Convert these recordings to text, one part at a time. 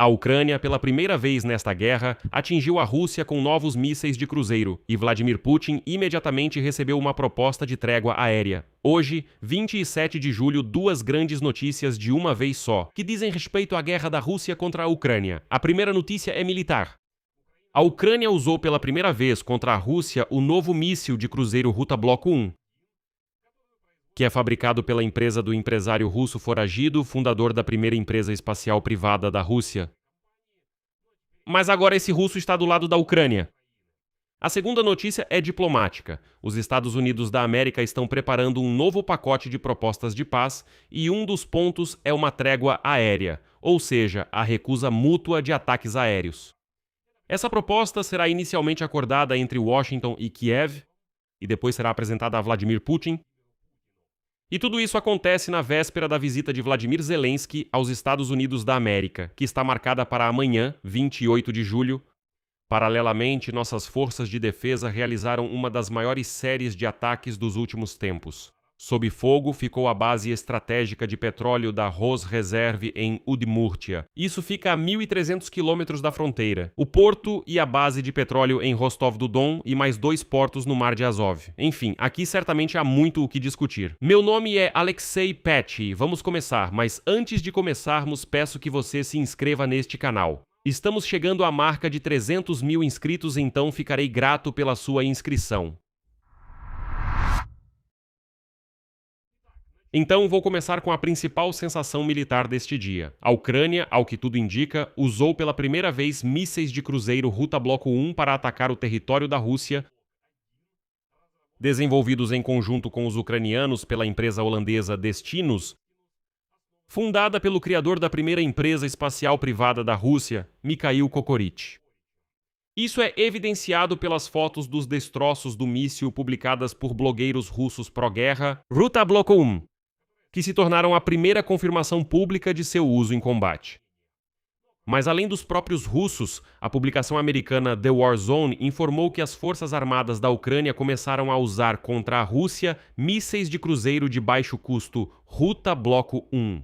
A Ucrânia, pela primeira vez nesta guerra, atingiu a Rússia com novos mísseis de cruzeiro e Vladimir Putin imediatamente recebeu uma proposta de trégua aérea. Hoje, 27 de julho, duas grandes notícias de uma vez só, que dizem respeito à guerra da Rússia contra a Ucrânia. A primeira notícia é militar. A Ucrânia usou pela primeira vez contra a Rússia o novo míssil de cruzeiro Ruta Bloco 1, que é fabricado pela empresa do empresário russo foragido, fundador da primeira empresa espacial privada da Rússia. Mas agora esse russo está do lado da Ucrânia. A segunda notícia é diplomática. Os Estados Unidos da América estão preparando um novo pacote de propostas de paz e um dos pontos é uma trégua aérea, ou seja, a recusa mútua de ataques aéreos. Essa proposta será inicialmente acordada entre Washington e Kiev e depois será apresentada a Vladimir Putin. E tudo isso acontece na véspera da visita de Vladimir Zelensky aos Estados Unidos da América, que está marcada para amanhã, 28 de julho. Paralelamente, nossas forças de defesa realizaram uma das maiores séries de ataques dos últimos tempos. Sob fogo ficou a base estratégica de petróleo da Rosreserve em Udmurtia. Isso fica a 1.300 quilômetros da fronteira. O porto e a base de petróleo em Rostov-do-Don e mais 2 portos no Mar de Azov. Enfim, aqui certamente há muito o que discutir. Meu nome é Alexei Petty. Vamos começar, mas antes de começarmos, peço que você se inscreva neste canal. Estamos chegando à marca de 300 mil inscritos, então ficarei grato pela sua inscrição. Então vou começar com a principal sensação militar deste dia. A Ucrânia, ao que tudo indica, usou pela primeira vez mísseis de cruzeiro Ruta Bloco 1 para atacar o território da Rússia, desenvolvidos em conjunto com os ucranianos pela empresa holandesa Destinos, fundada pelo criador da primeira empresa espacial privada da Rússia, Mikhail Kokoritch. Isso é evidenciado pelas fotos dos destroços do míssil publicadas por blogueiros russos pró-guerra, Ruta Bloco 1, que se tornaram a primeira confirmação pública de seu uso em combate. Mas além dos próprios russos, a publicação americana The War Zone informou que as forças armadas da Ucrânia começaram a usar contra a Rússia mísseis de cruzeiro de baixo custo Ruta Bloco 1.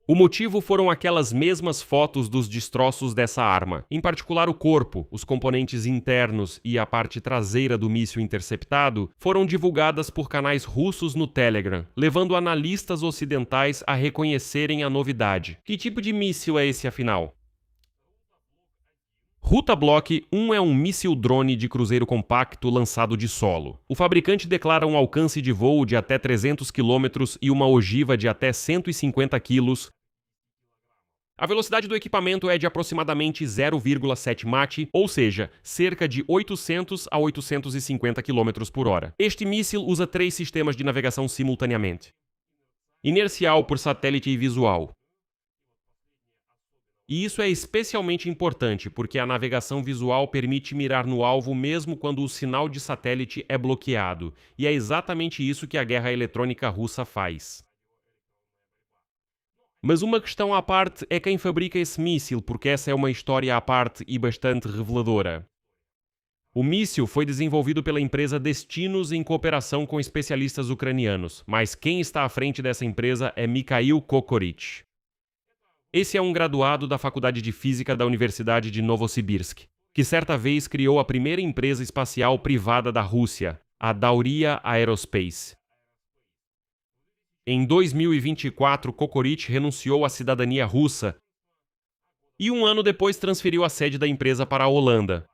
O motivo foram aquelas mesmas fotos dos destroços dessa arma, em particular o corpo, os componentes internos e a parte traseira do míssil interceptado, foram divulgadas por canais russos no Telegram, levando analistas ocidentais a reconhecerem a novidade. Que tipo de míssil é esse, afinal? Ruta Bloco 1 é um míssil-drone de cruzeiro compacto lançado de solo. O fabricante declara um alcance de voo de até 300 km e uma ogiva de até 150 kg. A velocidade do equipamento é de aproximadamente 0,7 Mach, ou seja, cerca de 800 a 850 km por hora. Este míssil usa 3 sistemas de navegação simultaneamente: inercial, por satélite e visual. E isso é especialmente importante porque a navegação visual permite mirar no alvo mesmo quando o sinal de satélite é bloqueado, e é exatamente isso que a guerra eletrônica russa faz. Mas uma questão à parte é quem fabrica esse míssil, porque essa é uma história à parte e bastante reveladora. O míssil foi desenvolvido pela empresa Destinos em cooperação com especialistas ucranianos, mas quem está à frente dessa empresa é Mikhail Kokoritch. Esse é um graduado da Faculdade de Física da Universidade de Novosibirsk, que certa vez criou a primeira empresa espacial privada da Rússia, a Dauria Aerospace. Em 2024, Kokoritch renunciou à cidadania russa e um ano depois transferiu a sede da empresa para a Holanda.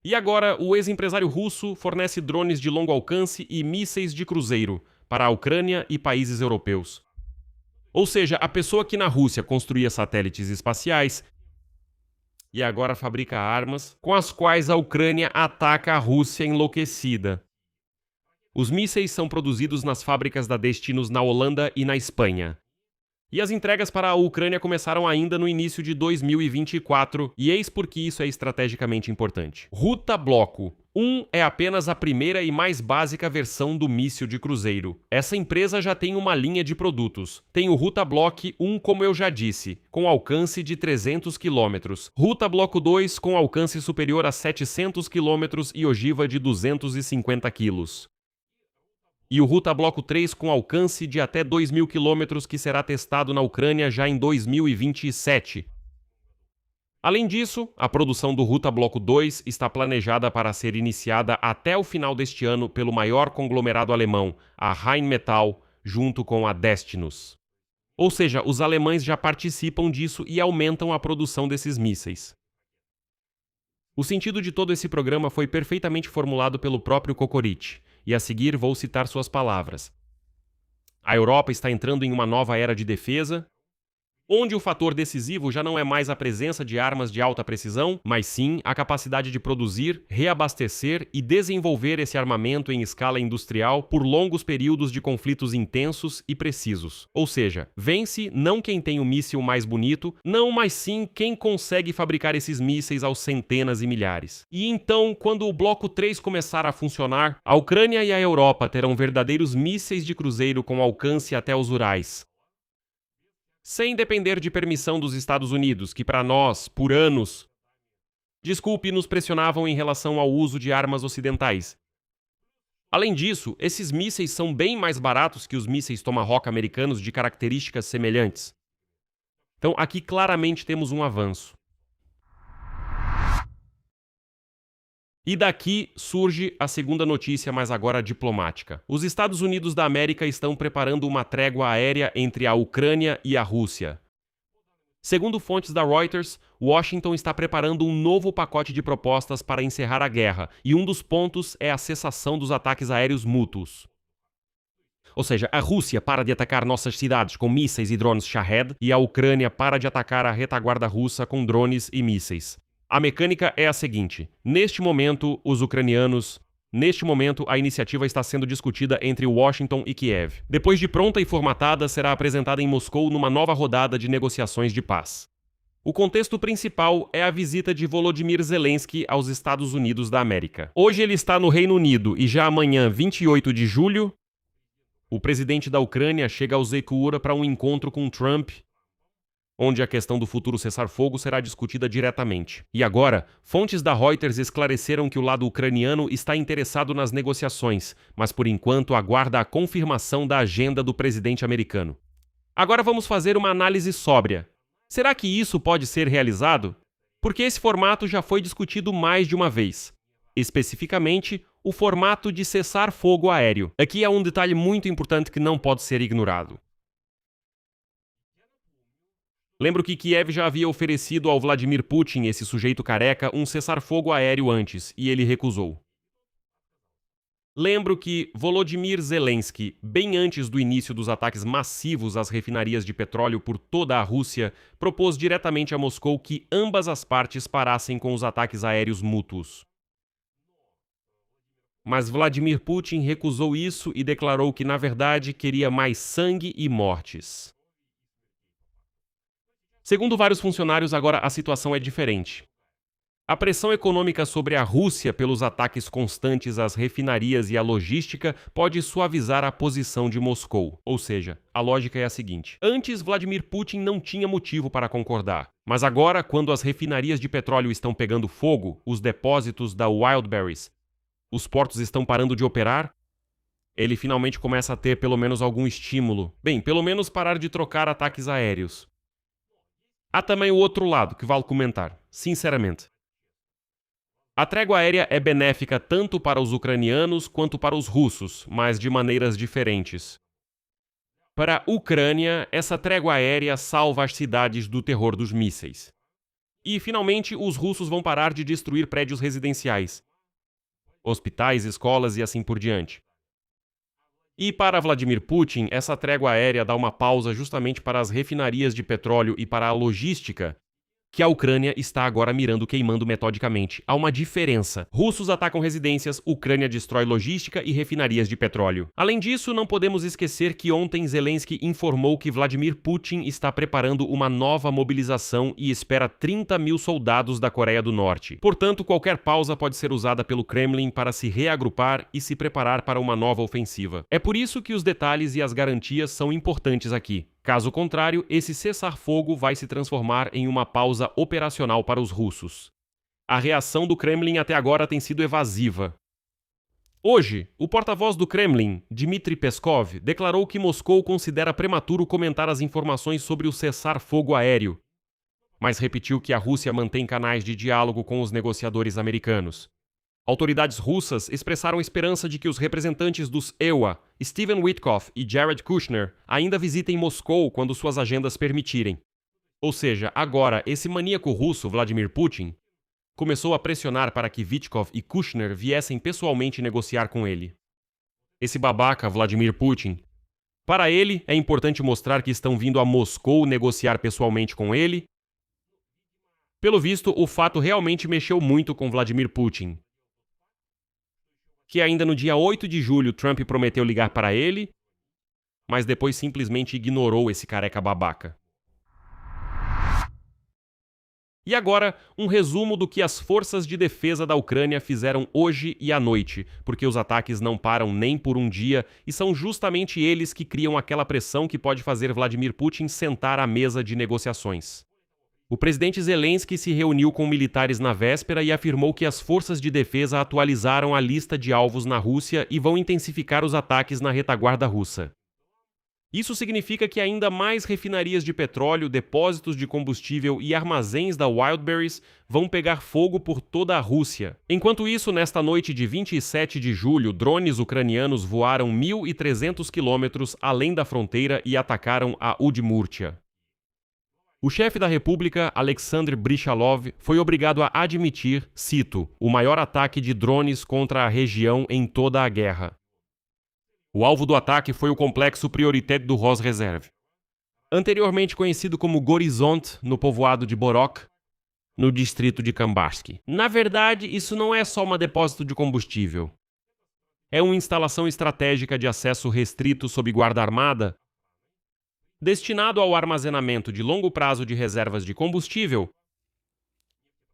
E agora, o ex-empresário russo fornece drones de longo alcance e mísseis de cruzeiro para a Ucrânia e países europeus. Ou seja, a pessoa que na Rússia construía satélites espaciais e agora fabrica armas com as quais a Ucrânia ataca a Rússia enlouquecida. Os mísseis são produzidos nas fábricas da Destinos na Holanda e na Espanha. E as entregas para a Ucrânia começaram ainda no início de 2024, e eis por que isso é estrategicamente importante. Ruta Bloco 1 é apenas a primeira e mais básica versão do míssil de cruzeiro. Essa empresa já tem uma linha de produtos. Tem o Ruta Bloco 1, como eu já disse, com alcance de 300 km. Ruta Bloco 2 com alcance superior a 700 km e ogiva de 250 kg. E o Ruta Bloco 3 com alcance de até 2.000 km que será testado na Ucrânia já em 2027. Além disso, a produção do Ruta Bloco 2 está planejada para ser iniciada até o final deste ano pelo maior conglomerado alemão, a Rheinmetall, junto com a Destinus. Ou seja, os alemães já participam disso e aumentam a produção desses mísseis. O sentido de todo esse programa foi perfeitamente formulado pelo próprio Cocorite, e a seguir vou citar suas palavras. A Europa está entrando em uma nova era de defesa, onde o fator decisivo já não é mais a presença de armas de alta precisão, mas sim a capacidade de produzir, reabastecer e desenvolver esse armamento em escala industrial por longos períodos de conflitos intensos e precisos. Ou seja, vence não quem tem o míssil mais bonito, não, mas sim quem consegue fabricar esses mísseis aos centenas e milhares. E então, quando o Bloco 3 começar a funcionar, a Ucrânia e a Europa terão verdadeiros mísseis de cruzeiro com alcance até os Urais, sem depender de permissão dos Estados Unidos, que para nós, por anos, nos pressionavam em relação ao uso de armas ocidentais. Além disso, esses mísseis são bem mais baratos que os mísseis Tomahawk americanos de características semelhantes. Então aqui claramente temos um avanço. E daqui surge a segunda notícia, mas agora diplomática. Os Estados Unidos da América estão preparando uma trégua aérea entre a Ucrânia e a Rússia. Segundo fontes da Reuters, Washington está preparando um novo pacote de propostas para encerrar a guerra, e um dos pontos é a cessação dos ataques aéreos mútuos. Ou seja, a Rússia para de atacar nossas cidades com mísseis e drones Shahed, e a Ucrânia para de atacar a retaguarda russa com drones e mísseis. A mecânica é a seguinte: neste momento, a iniciativa está sendo discutida entre Washington e Kiev. Depois de pronta e formatada, será apresentada em Moscou numa nova rodada de negociações de paz. O contexto principal é a visita de Volodymyr Zelensky aos Estados Unidos da América. Hoje ele está no Reino Unido e já amanhã, 28 de julho, o presidente da Ucrânia chega ao Zecura para um encontro com Trump, onde a questão do futuro cessar-fogo será discutida diretamente. E agora, fontes da Reuters esclareceram que o lado ucraniano está interessado nas negociações, mas por enquanto aguarda a confirmação da agenda do presidente americano. Agora vamos fazer uma análise sóbria. Será que isso pode ser realizado? Porque esse formato já foi discutido mais de uma vez. Especificamente, o formato de cessar-fogo aéreo. Aqui há um detalhe muito importante que não pode ser ignorado. Lembro que Kiev já havia oferecido ao Vladimir Putin, esse sujeito careca, um cessar-fogo aéreo antes, e ele recusou. Lembro que Volodymyr Zelensky, bem antes do início dos ataques massivos às refinarias de petróleo por toda a Rússia, propôs diretamente a Moscou que ambas as partes parassem com os ataques aéreos mútuos. Mas Vladimir Putin recusou isso e declarou que, na verdade, queria mais sangue e mortes. Segundo vários funcionários, agora a situação é diferente. A pressão econômica sobre a Rússia pelos ataques constantes às refinarias e à logística pode suavizar a posição de Moscou. Ou seja, a lógica é a seguinte: antes Vladimir Putin não tinha motivo para concordar, mas agora, quando as refinarias de petróleo estão pegando fogo, os depósitos da Wildberries, os portos estão parando de operar, ele finalmente começa a ter pelo menos algum estímulo. Bem, pelo menos parar de trocar ataques aéreos. Há também o outro lado que vale comentar, sinceramente. A trégua aérea é benéfica tanto para os ucranianos quanto para os russos, mas de maneiras diferentes. Para a Ucrânia, essa trégua aérea salva as cidades do terror dos mísseis. E, finalmente, os russos vão parar de destruir prédios residenciais, hospitais, escolas e assim por diante. E para Vladimir Putin, essa trégua aérea dá uma pausa justamente para as refinarias de petróleo e para a logística, que a Ucrânia está agora mirando queimando metodicamente. Há uma diferença. Russos atacam residências, Ucrânia destrói logística e refinarias de petróleo. Além disso, não podemos esquecer que ontem Zelensky informou que Vladimir Putin está preparando uma nova mobilização e espera 30 mil soldados da Coreia do Norte. Portanto, qualquer pausa pode ser usada pelo Kremlin para se reagrupar e se preparar para uma nova ofensiva. É por isso que os detalhes e as garantias são importantes aqui. Caso contrário, esse cessar-fogo vai se transformar em uma pausa operacional para os russos. A reação do Kremlin até agora tem sido evasiva. Hoje, o porta-voz do Kremlin, Dmitry Peskov, declarou que Moscou considera prematuro comentar as informações sobre o cessar-fogo aéreo, mas repetiu que a Rússia mantém canais de diálogo com os negociadores americanos. Autoridades russas expressaram esperança de que os representantes dos EUA, Steven Witkoff e Jared Kushner, ainda visitem Moscou quando suas agendas permitirem. Ou seja, agora esse maníaco russo, Vladimir Putin, começou a pressionar para que Witkoff e Kushner viessem pessoalmente negociar com ele. Esse babaca, Vladimir Putin, para ele é importante mostrar que estão vindo a Moscou negociar pessoalmente com ele. Pelo visto, o fato realmente mexeu muito com Vladimir Putin, que ainda no dia 8 de julho Trump prometeu ligar para ele, mas depois simplesmente ignorou esse careca babaca. E agora, um resumo do que as forças de defesa da Ucrânia fizeram hoje e à noite, porque os ataques não param nem por um dia e são justamente eles que criam aquela pressão que pode fazer Vladimir Putin sentar à mesa de negociações. O presidente Zelensky se reuniu com militares na véspera e afirmou que as forças de defesa atualizaram a lista de alvos na Rússia e vão intensificar os ataques na retaguarda russa. Isso significa que ainda mais refinarias de petróleo, depósitos de combustível e armazéns da Wildberries vão pegar fogo por toda a Rússia. Enquanto isso, nesta noite de 27 de julho, drones ucranianos voaram 1.300 quilômetros além da fronteira e atacaram a Udmurtia. O chefe da República, Alexander Brichalov, foi obrigado a admitir, cito, o maior ataque de drones contra a região em toda a guerra. O alvo do ataque foi o complexo Prioritet do Rosreserve, anteriormente conhecido como Gorizont, no povoado de Borok, no distrito de Kambarsky. Na verdade, isso não é só um depósito de combustível. É uma instalação estratégica de acesso restrito sob guarda armada, destinado ao armazenamento de longo prazo de reservas de combustível,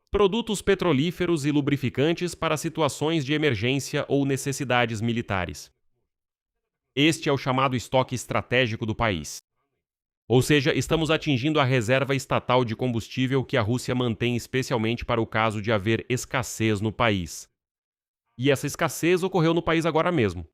produtos petrolíferos e lubrificantes para situações de emergência ou necessidades militares. Este é o chamado estoque estratégico do país. Ou seja, estamos atingindo a reserva estatal de combustível que a Rússia mantém especialmente para o caso de haver escassez no país. E essa escassez ocorreu no país agora mesmo.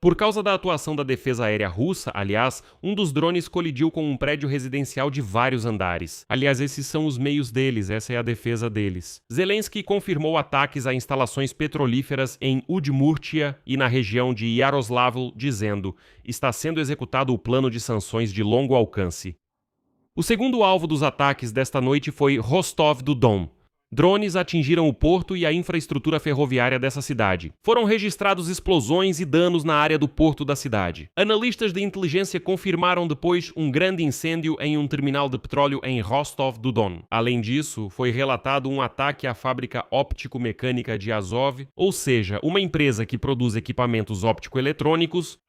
Por causa da atuação da defesa aérea russa, aliás, um dos drones colidiu com um prédio residencial de vários andares. Aliás, esses são os meios deles, essa é a defesa deles. Zelensky confirmou ataques a instalações petrolíferas em Udmurtia e na região de Yaroslavl, dizendo: está sendo executado o plano de sanções de longo alcance. O segundo alvo dos ataques desta noite foi Rostov do Don. Drones atingiram o porto e a infraestrutura ferroviária dessa cidade. Foram registrados explosões e danos na área do porto da cidade. Analistas de inteligência confirmaram depois um grande incêndio em um terminal de petróleo em Rostov do Don. Além disso, foi relatado um ataque à fábrica óptico-mecânica de Azov, ou seja, uma empresa que produz equipamentos óptico-eletrônicos,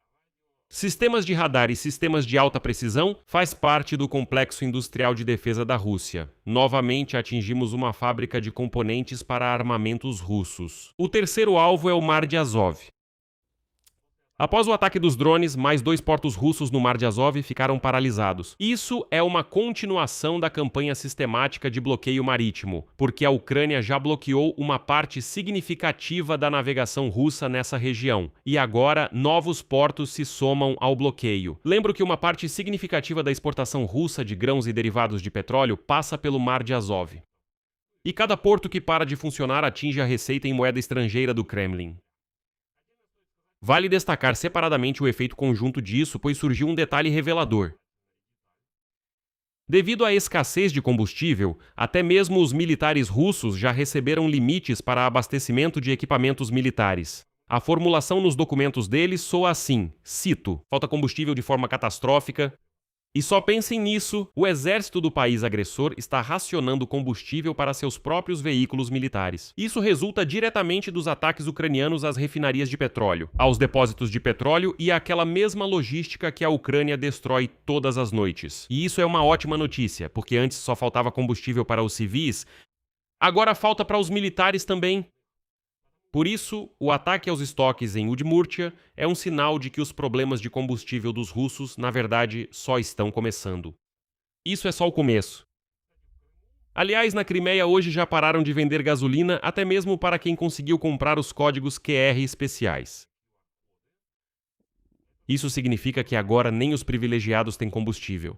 sistemas de radar e sistemas de alta precisão, faz parte do complexo industrial de defesa da Rússia. Novamente atingimos uma fábrica de componentes para armamentos russos. O terceiro alvo é o Mar de Azov. Após o ataque dos drones, mais 2 portos russos no Mar de Azov ficaram paralisados. Isso é uma continuação da campanha sistemática de bloqueio marítimo, porque a Ucrânia já bloqueou uma parte significativa da navegação russa nessa região, e agora novos portos se somam ao bloqueio. Lembro que uma parte significativa da exportação russa de grãos e derivados de petróleo passa pelo Mar de Azov. E cada porto que para de funcionar atinge a receita em moeda estrangeira do Kremlin. Vale destacar separadamente o efeito conjunto disso, pois surgiu um detalhe revelador. Devido à escassez de combustível, até mesmo os militares russos já receberam limites para abastecimento de equipamentos militares. A formulação nos documentos deles soa assim, cito, falta combustível de forma catastrófica. E só pensem nisso, o exército do país agressor está racionando combustível para seus próprios veículos militares. Isso resulta diretamente dos ataques ucranianos às refinarias de petróleo, aos depósitos de petróleo e àquela mesma logística que a Ucrânia destrói todas as noites. E isso é uma ótima notícia, porque antes só faltava combustível para os civis, agora falta para os militares também. Por isso, o ataque aos estoques em Udmurtia é um sinal de que os problemas de combustível dos russos, na verdade, só estão começando. Isso é só o começo. Aliás, na Crimeia hoje já pararam de vender gasolina até mesmo para quem conseguiu comprar os códigos QR especiais. Isso significa que agora nem os privilegiados têm combustível.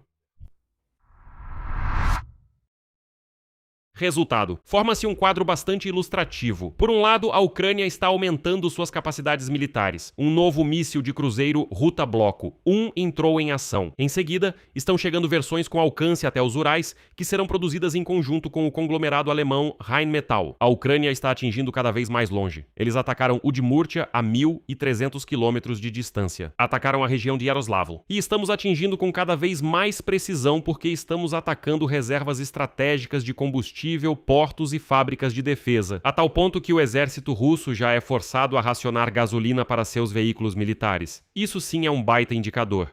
Resultado: forma-se um quadro bastante ilustrativo. Por um lado, a Ucrânia está aumentando suas capacidades militares. Um novo míssil de cruzeiro Ruta Bloco 1 entrou em ação. Em seguida, estão chegando versões com alcance até os Urais, que serão produzidas em conjunto com o conglomerado alemão Rheinmetall. A Ucrânia está atingindo cada vez mais longe. Eles atacaram Udmurtia a 1.300 quilômetros de distância. Atacaram a região de Yaroslavl. E estamos atingindo com cada vez mais precisão porque estamos atacando reservas estratégicas de combustível, portos e fábricas de defesa, a tal ponto que o exército russo já é forçado a racionar gasolina para seus veículos militares. Isso sim é um baita indicador.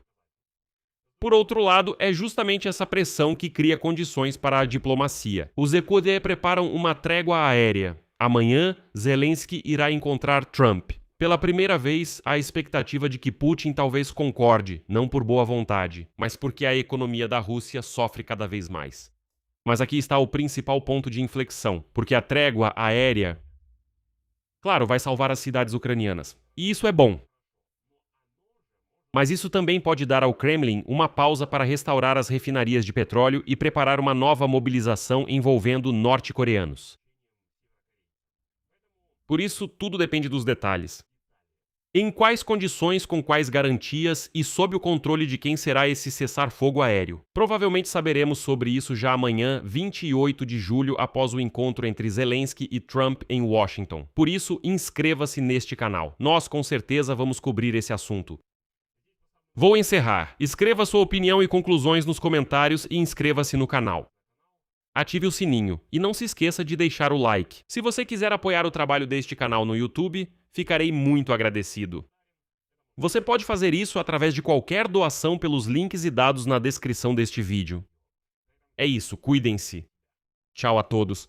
Por outro lado, é justamente essa pressão que cria condições para a diplomacia. Os EQD preparam uma trégua aérea. Amanhã, Zelensky irá encontrar Trump. Pela primeira vez, há a expectativa de que Putin talvez concorde, não por boa vontade, mas porque a economia da Rússia sofre cada vez mais. Mas aqui está o principal ponto de inflexão, porque a trégua aérea, claro, vai salvar as cidades ucranianas. E isso é bom. Mas isso também pode dar ao Kremlin uma pausa para restaurar as refinarias de petróleo e preparar uma nova mobilização envolvendo norte-coreanos. Por isso, tudo depende dos detalhes. Em quais condições, com quais garantias e sob o controle de quem será esse cessar-fogo aéreo? Provavelmente saberemos sobre isso já amanhã, 28 de julho, após o encontro entre Zelensky e Trump em Washington. Por isso, inscreva-se neste canal. Nós, com certeza, vamos cobrir esse assunto. Vou encerrar. Escreva sua opinião e conclusões nos comentários e inscreva-se no canal. Ative o sininho e não se esqueça de deixar o like. Se você quiser apoiar o trabalho deste canal no YouTube, ficarei muito agradecido. Você pode fazer isso através de qualquer doação pelos links e dados na descrição deste vídeo. É isso, cuidem-se. Tchau a todos.